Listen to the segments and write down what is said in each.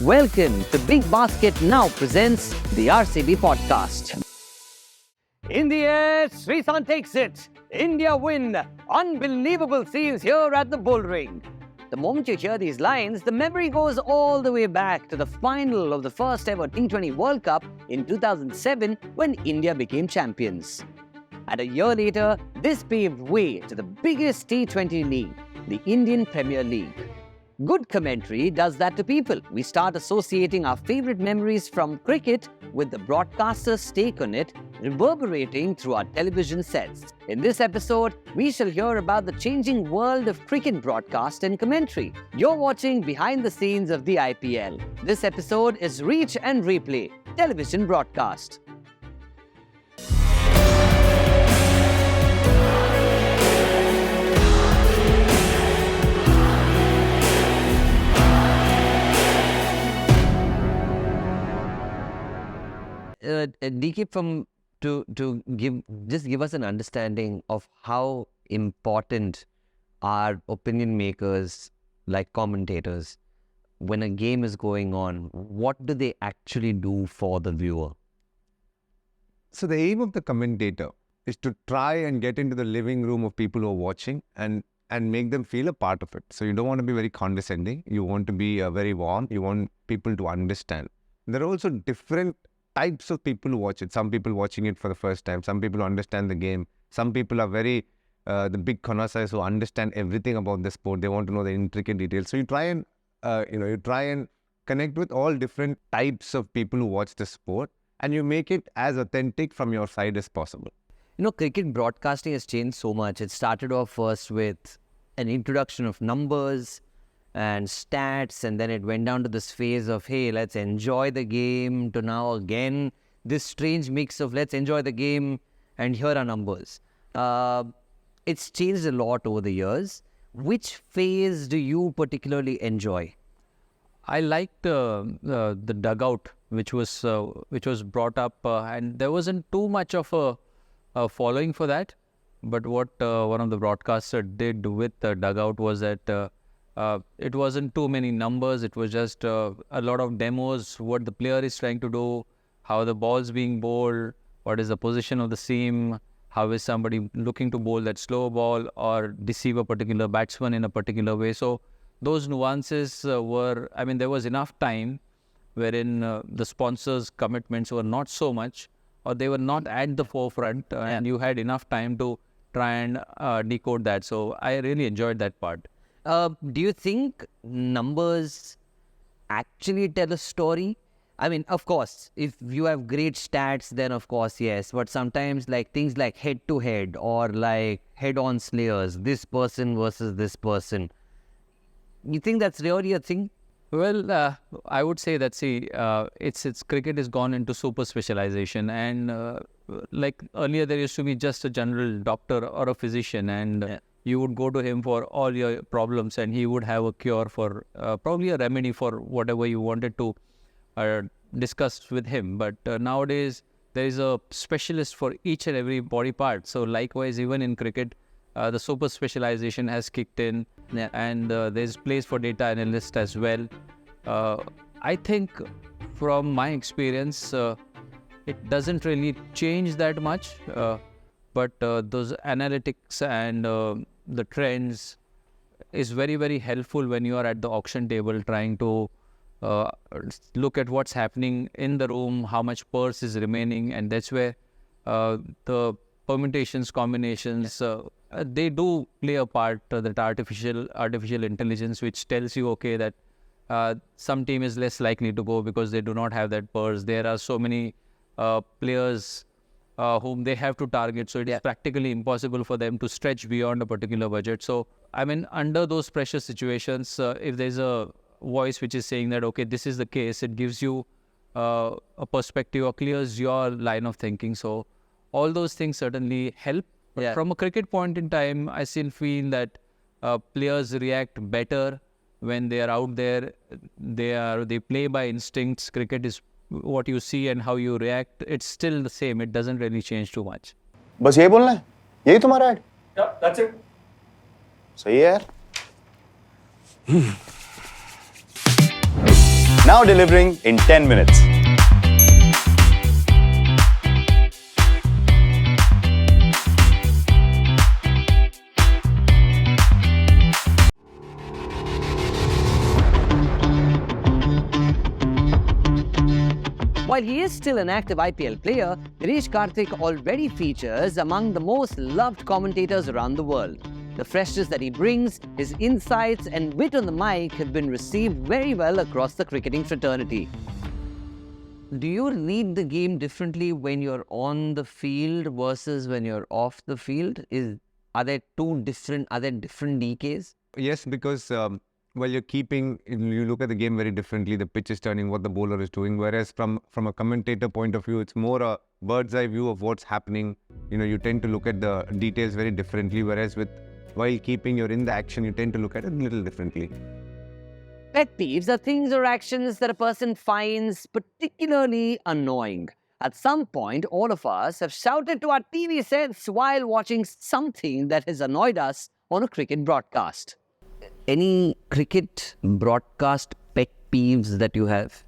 Welcome to Big Basket Now presents the RCB podcast. In the air, Srisan takes it. India win. Unbelievable scenes here at the Bull Ring. The moment you hear these lines, the memory goes all the way back to the final of the first ever T20 World Cup in 2007 when India became champions. And a year later, this paved way to the biggest T20 league, the Indian Premier League. Good commentary does that to people. We start associating our favorite memories from cricket with the broadcaster's take on it, reverberating through our television sets. In this episode, we shall hear about the changing world of cricket broadcast and commentary. You're watching behind the scenes of the IPL. This episode is Reach and Replay, television broadcast. DK, give us an understanding of how important are opinion makers like commentators when a game is going on. What do they actually do for the viewer? So the aim of the commentator is to try and get into the living room of people who are watching and make them feel a part of it. So you don't want to be very condescending. You want to be very warm. You want people to understand. There are also different types of people who watch it. Some people watching it for the first time. Some people who understand the game. Some people are very, the big connoisseurs who understand everything about the sport. They want to know the intricate details. So you try and connect with all different types of people who watch the sport, and you make it as authentic from your side as possible. You know, cricket broadcasting has changed so much. It started off first with an introduction of numbers and stats, and then it went down to this phase of, hey, let's enjoy the game, to now again this strange mix of let's enjoy the game and here are numbers. It's changed a lot over the years. Which phase do you particularly enjoy? I liked the dugout which was brought up, and there wasn't too much of a following for that. But what one of the broadcasters did with the dugout was that it wasn't too many numbers. It was just a lot of demos, what the player is trying to do, how the ball's being bowled, what is the position of the seam, how is somebody looking to bowl that slow ball or deceive a particular batsman in a particular way. So those nuances there was enough time wherein the sponsors' commitments were not so much, or they were not at the forefront, and you had enough time to try and decode that. So I really enjoyed that part. Do you think numbers actually tell a story? I mean, of course, if you have great stats, then of course, yes. But sometimes like things like head-to-head or like head-on slayers, this person versus this person. You think that's really a thing? Well, I would say that, it's cricket has gone into super specialization, and like earlier there used to be just a general doctor or a physician, and you would go to him for all your problems, and he would have a cure for probably a remedy for whatever you wanted to discuss with him. But nowadays there is a specialist for each and every body part. So likewise, even in cricket, the super specialization has kicked in, and there's place for data analysts as well. I think from my experience, it doesn't really change that much, but those analytics and the trends is very, very helpful when you are at the auction table trying to look at what's happening in the room, how much purse is remaining, and that's where the permutations, combinations, they do play a part. That artificial intelligence, which tells you, okay, that some team is less likely to go because they do not have that purse. There are so many players whom they have to target, so it is practically impossible for them to stretch beyond a particular budget. So, I mean, under those pressure situations, if there's a voice which is saying that, okay, this is the case, it gives you a perspective or clears your line of thinking. So, all those things certainly help. But from a cricket point in time, I still feel that players react better when they are out there. They play by instincts. Cricket is what you see and how you react. It's still the same. It doesn't really change too much. बस यही बोलना है, यही तुम्हारा है? Yeah, that's it. सही है यार. Now delivering in 10 minutes. While he is still an active IPL player, 𝗕𝗲𝗵𝗶 already features among the most loved commentators around the world. The freshness that he brings, his insights and wit on the mic have been received very well across the cricketing fraternity. Do you read the game differently when you're on the field versus when you're off the field? Are there different DKs? Yes, because while you're keeping, you look at the game very differently. The pitch is turning, what the bowler is doing. Whereas from a commentator point of view, it's more a bird's eye view of what's happening. You tend to look at the details very differently. Whereas while keeping, you're in the action, you tend to look at it a little differently. Pet peeves are things or actions that a person finds particularly annoying. At some point, all of us have shouted to our TV sets while watching something that has annoyed us on a cricket broadcast. Any cricket broadcast pet peeves that you have,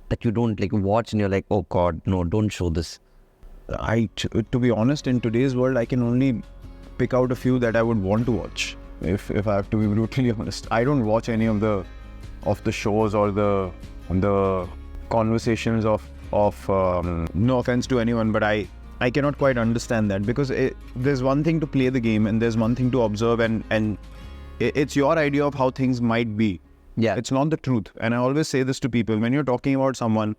that you don't watch and you're like, oh God, no, don't show this? To be honest, in today's world, I can only pick out a few that I would want to watch. If I have to be brutally honest, I don't watch any of the shows or the conversations of no offense to anyone, but I cannot quite understand that, because there's one thing to play the game and there's one thing to observe, and it's your idea of how things might be. Yeah. It's not the truth. And I always say this to people, when you're talking about someone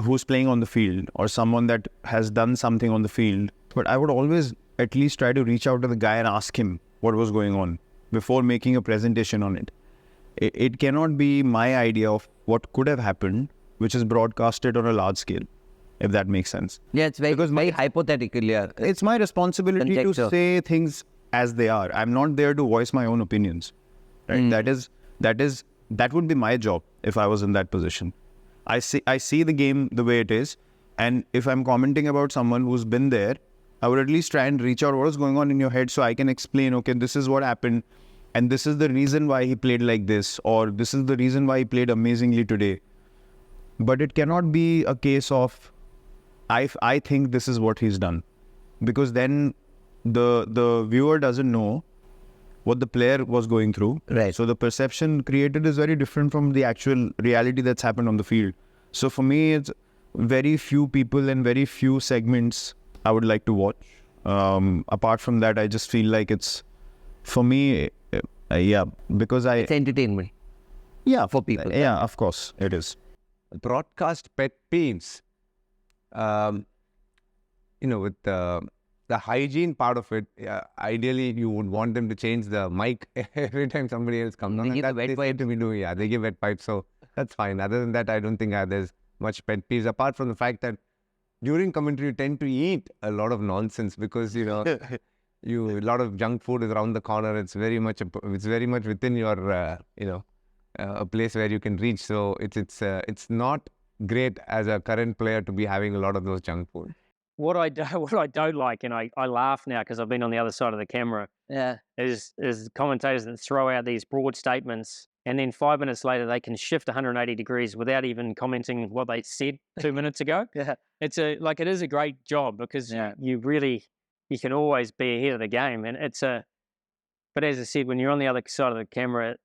who's playing on the field or someone that has done something on the field, but I would always at least try to reach out to the guy and ask him what was going on before making a presentation on it. It cannot be my idea of what could have happened, which is broadcasted on a large scale, if that makes sense. Yeah, it's very hypothetical. Yeah. It's my responsibility Conjecture. to say things as they are. I'm not there to voice my own opinions. Right? That would be my job if I was in that position. I see the game the way it is, and if I'm commenting about someone who's been there, I would at least try and reach out what is going on in your head so I can explain, okay, this is what happened, and this is the reason why he played like this, or this is the reason why he played amazingly today. But it cannot be a case of, I think this is what he's done, because then the viewer doesn't know what the player was going through. Right. So the perception created is very different from the actual reality that's happened on the field. So for me, it's very few people and very few segments I would like to watch. Apart from that, I just feel like it's, for me, because It's entertainment. Yeah, for people. Yeah, of course, it is. Broadcast pet peeves. With the hygiene part of it, ideally you would want them to change the mic every time somebody else comes on. They give wet pipes. They give wet pipes, so that's fine. Other than that, I don't think there's much pet peeves, apart from the fact that during commentary you tend to eat a lot of nonsense, because a lot of junk food is around the corner. It's very much within your a place where you can reach. So it's not great as a current player to be having a lot of those junk food. What I don't like, and I laugh now because I've been on the other side of the camera, is commentators that throw out these broad statements, and then 5 minutes later they can shift 180 degrees without even commenting what they said 2 minutes ago. Yeah. It is a great job, because you can always be ahead of the game, and but as I said, when you're on the other side of the camera,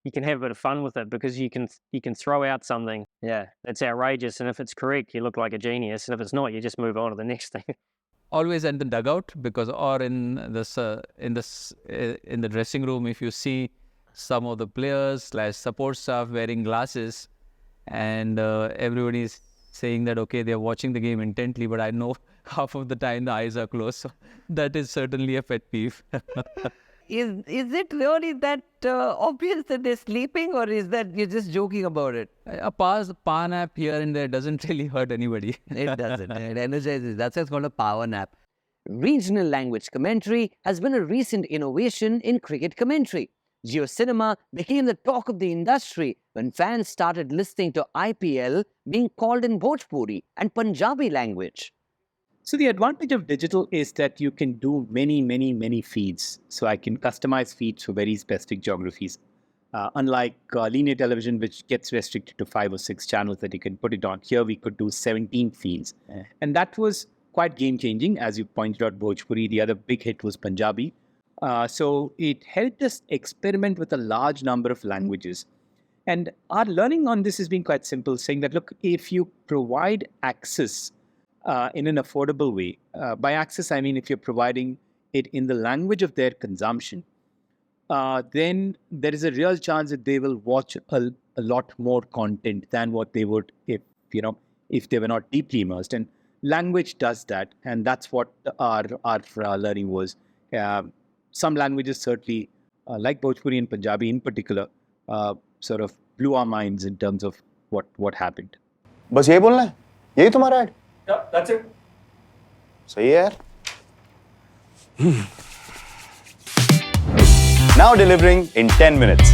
you can have a bit of fun with it, because you can throw out something that's outrageous, and if it's correct, you look like a genius, and if it's not, you just move on to the next thing. Always in the dugout, or in the dressing room, if you see some of the players / support staff wearing glasses, and everybody's saying that, okay, they're watching the game intently, but I know half of the time the eyes are closed. So that is certainly a pet peeve. Is it really that obvious that they're sleeping, or is that you're just joking about it? A power nap here and there doesn't really hurt anybody. It doesn't. It energizes. That's why it's called a power nap. Regional language commentary has been a recent innovation in cricket commentary. JioCinema became the talk of the industry when fans started listening to IPL being called in Bhojpuri and Punjabi language. So the advantage of digital is that you can do many feeds. So I can customize feeds for very specific geographies. Unlike linear television, which gets restricted to 5 or 6 channels that you can put it on, here we could do 17 fields. And that was quite game-changing. As you pointed out, Bhojpuri, the other big hit was Punjabi. So it helped us experiment with a large number of languages. And our learning on this has been quite simple, saying that, look, if you provide access in an affordable way, by access, I mean if you're providing it in the language of their consumption, then there is a real chance that they will watch a lot more content than what they would if they were not deeply immersed. And language does that, and that's what our learning was. Some languages certainly, like Bhojpuri and Punjabi in particular, sort of blew our minds in terms of what happened. बस यही बोलना है, यही तुम्हारा add? Yeah, that's it. सही है यार. Now delivering in 10 minutes.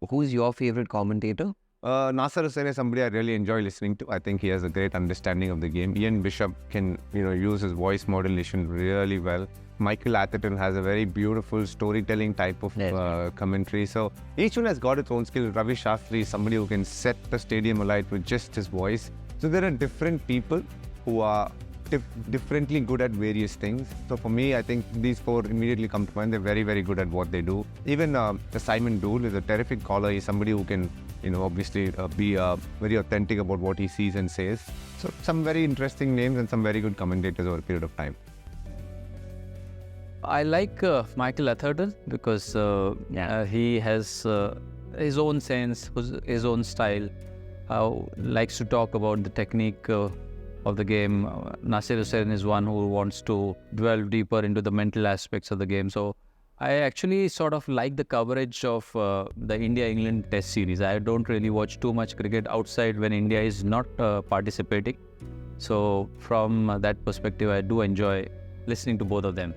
Who's your favorite commentator? Nasser Hussain is somebody I really enjoy listening to. I think he has a great understanding of the game. 𝗕𝗵𝗵𝗶 can, use his voice modulation really well. Michael Atherton has a very beautiful storytelling type of commentary. So each one has got its own skill. Ravi Shastri is somebody who can set the stadium alight with just his voice. So there are different people who are differently good at various things. So for me, I think these four immediately come to mind. They're very, very good at what they do. Even Simon Dool is a terrific caller. He's somebody who can, obviously be very authentic about what he sees and says. So some very interesting names and some very good commentators over a period of time. I like Michael Atherton because he has his own sense, his own style. Likes to talk about the technique of the game. Nasser Hussain is one who wants to delve deeper into the mental aspects of the game. So I actually sort of like the coverage of the India-England Test series. I don't really watch too much cricket outside when India is not participating. So from that perspective, I do enjoy listening to both of them.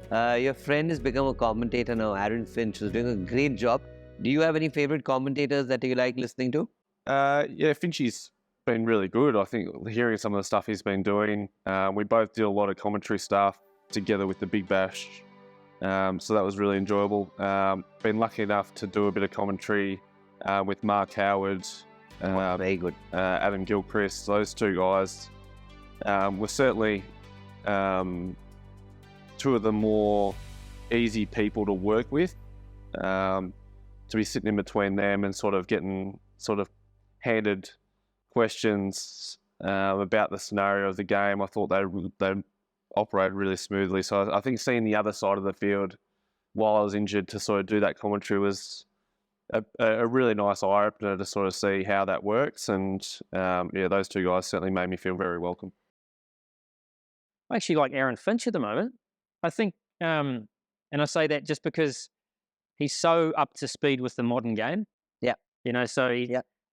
Your friend has become a commentator now, Aaron Finch, who's doing a great job. Do you have any favorite commentators that you like listening to? Yeah, Finchie's been really good. I think hearing some of the stuff he's been doing, we both do a lot of commentary stuff together with the Big Bash. So that was really enjoyable. Been lucky enough to do a bit of commentary with Mark Howard, Very good. Adam Gilchrist. Those two guys were certainly two of the more easy people to work with. To be sitting in between them and sort of getting handed questions about the scenario of the game, I thought they operated really smoothly. So I think seeing the other side of the field while I was injured to sort of do that commentary was a really nice eye-opener to sort of see how that works. And those two guys certainly made me feel very welcome. I actually like Aaron Finch at the moment. I think, and I say that just because he's so up to speed with the modern game. Yeah.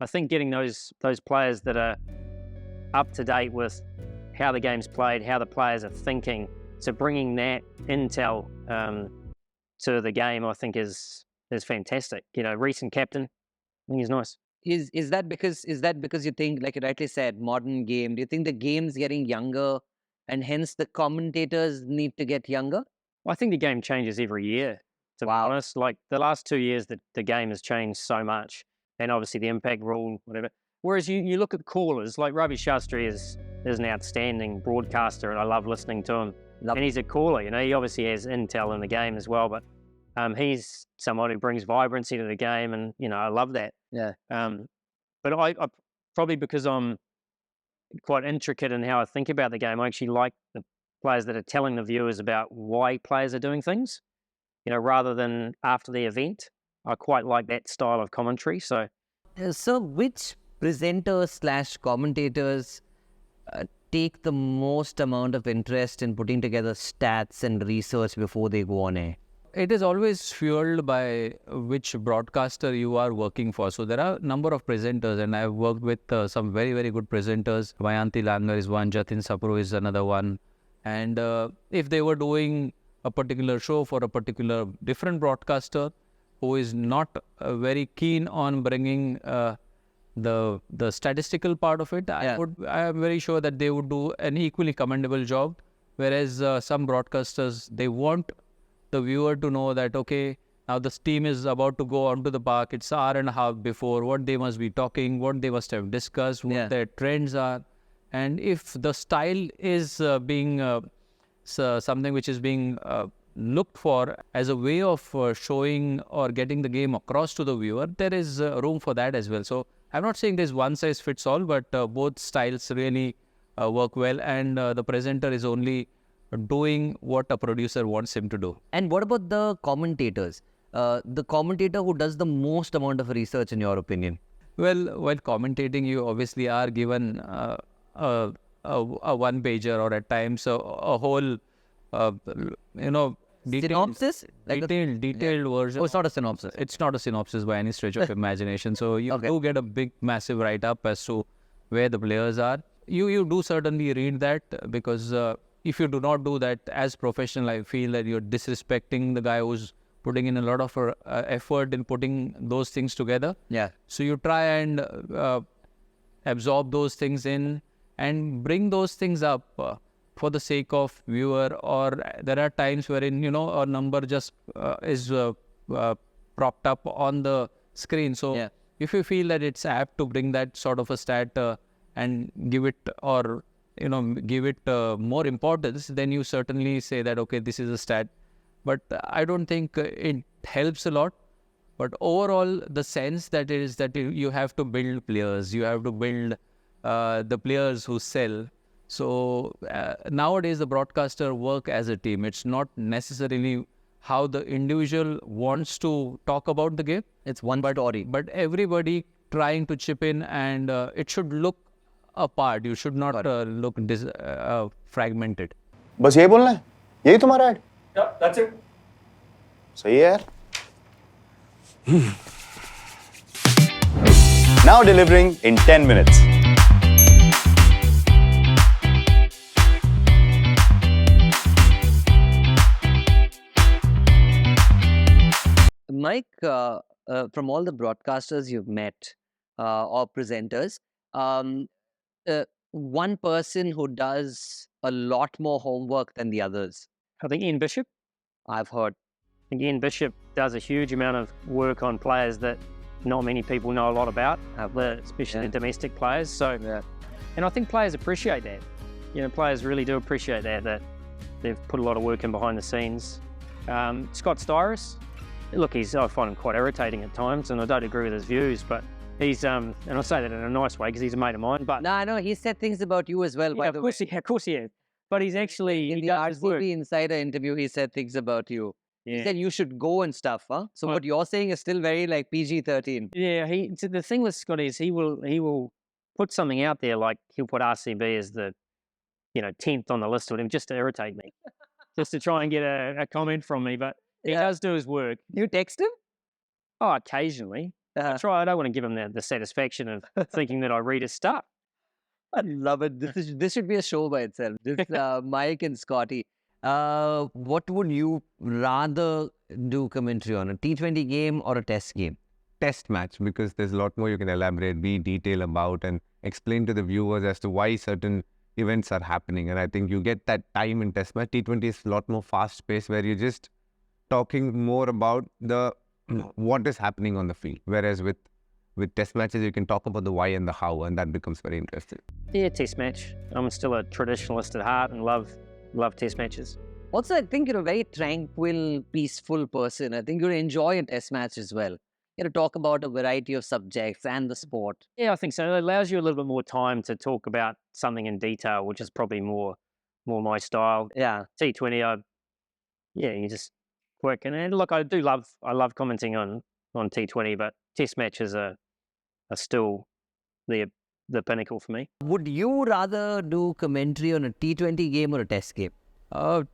I think getting those players that are up to date with how the game's played, how the players are thinking, so bringing that intel to the game, I think is fantastic. Recent captain, I think he's nice. Is that because you think, like you rightly said, modern game? Do you think the game's getting younger, and hence the commentators need to get younger? Well, I think the game changes every year. To be honest, like the last 2 years, the game has changed so much, and obviously the impact rule, whatever. Whereas you look at the callers, like Ravi Shastri is an outstanding broadcaster, and I love listening to him. And he's a caller. He obviously has intel in the game as well, but he's someone who brings vibrancy to the game, and I love that. Yeah. But I probably because I'm quite intricate in how I think about the game, I actually like the players that are telling the viewers about why players are doing things, rather than after the event. I quite like that style of commentary. So which presenters / commentators take the most amount of interest in putting together stats and research before they go on air? It is always fueled by which broadcaster you are working for. So there are a number of presenters, and I've worked with some very, very good presenters. Vayanti Langer is one, Jatin Sapro is another one. And if they were doing a particular show for a particular different broadcaster who is not very keen on bringing the statistical part of it, I am very sure that they would do an equally commendable job. Whereas some broadcasters, they want the viewer to know that, okay, now this team is about to go onto the park. It's an hour and a half before, what they must be talking, what they must have discussed, what their trends are. And if the style is being something which is being looked for as a way of showing or getting the game across to the viewer, there is room for that as well. So I'm not saying there's one size fits all, but both styles really work well, and the presenter is only doing what a producer wants him to do. And what about the commentators? The commentator who does the most amount of research, in your opinion? Well, while commentating, you obviously are given a one-pager, or at times a whole, Synopsis? detailed version. Oh, it's not a synopsis. It's not a synopsis by any stretch of imagination. So you do get a big, massive write-up as to where the players are. You do certainly read that, because if you do not do that as professional, I feel that you're disrespecting the guy who's putting in a lot of effort in putting those things together. Yeah. So you try and absorb those things in and bring those things up for the sake of viewer. Or there are times wherein, a number just is propped up on the screen. So if you feel that it's apt to bring that sort of a stat and give it, or give it more importance, then you certainly say that, okay, this is a stat. But I don't think it helps a lot. But overall, the sense that is that you have to build players, you have to build the players who sell. So nowadays, the broadcaster work as a team. It's not necessarily how the individual wants to talk about the game. It's one story. But everybody trying to chip in, and it should look apart. You should not look fragmented. बस यही बोलना है, यही तुम्हारा add? Yeah, that's it. सही है यार. Now delivering in 10 minutes. Mike, from all the broadcasters you've met or presenters, one person who does a lot more homework than the others? I think Ian Bishop. I've heard. I think Ian Bishop does a huge amount of work on players that not many people know a lot about, especially domestic players. So, and I think players appreciate that. Players really do appreciate that they've put a lot of work in behind the scenes. Scott Styris, look, I find him quite irritating at times, and I don't agree with his views, but he's, and I say that in a nice way because he's a mate of mine. But no, I know he said things about you as well. Yeah, of course he has. But he's actually in the RCB Insider interview, he said things about you. Yeah. He said you should go and stuff, huh? So what you're saying is still very like PG-13. Yeah, the thing with Scott is he will put something out there, like he'll put RCB as the 10th on the list with him just to irritate me, just to try and get a comment from me. But he does do his work. You text him? Oh, occasionally. I try. I don't want to give him the satisfaction of thinking that I read his stuff. I love it. This should be a show by itself. This Mike and Scotty. What would you rather do commentary on, a T20 game or a test game? Test match, because there's a lot more you can elaborate, be detail about, and explain to the viewers as to why certain events are happening. And I think you get that time in test match. T20 is a lot more fast paced, where you're just talking more about what is happening on the field. Whereas with test matches, you can talk about the why and the how, and that becomes very interesting. Yeah, test match. I'm still a traditionalist at heart and love test matches. Also, I think you're a very tranquil, peaceful person. I think you'll enjoy a test match as well. Talk about a variety of subjects and the sport. Yeah, I think so. It allows you a little bit more time to talk about something in detail, which is probably more my style. Yeah. T20, you just work. And look, I love commenting on T20, but test matches are still the pinnacle for me. Would you rather do commentary on a T20 game or a test game?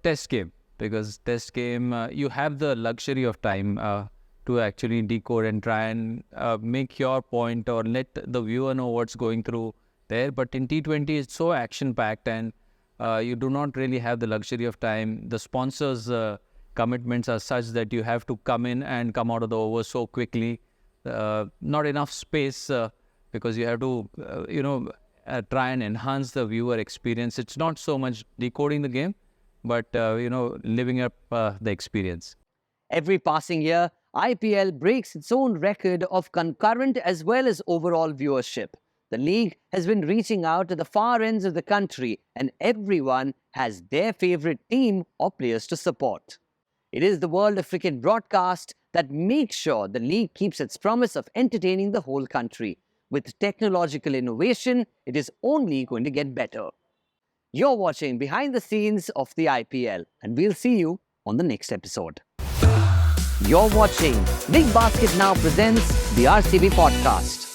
Test game, because test game, you have the luxury of time to actually decode and try and make your point or let the viewer know what's going through there. But in T20, it's so action-packed, and you do not really have the luxury of time. The sponsors' commitments are such that you have to come in and come out of the over so quickly. Not enough space because you have to, try and enhance the viewer experience. It's not so much decoding the game, but, living up the experience. Every passing year, IPL breaks its own record of concurrent as well as overall viewership. The league has been reaching out to the far ends of the country, and everyone has their favourite team or players to support. It is the world of cricket broadcast that makes sure the league keeps its promise of entertaining the whole country. With technological innovation, it is only going to get better. You're watching behind the scenes of the IPL, and we'll see you on the next episode. You're watching Big Basket Now presents the RCB podcast.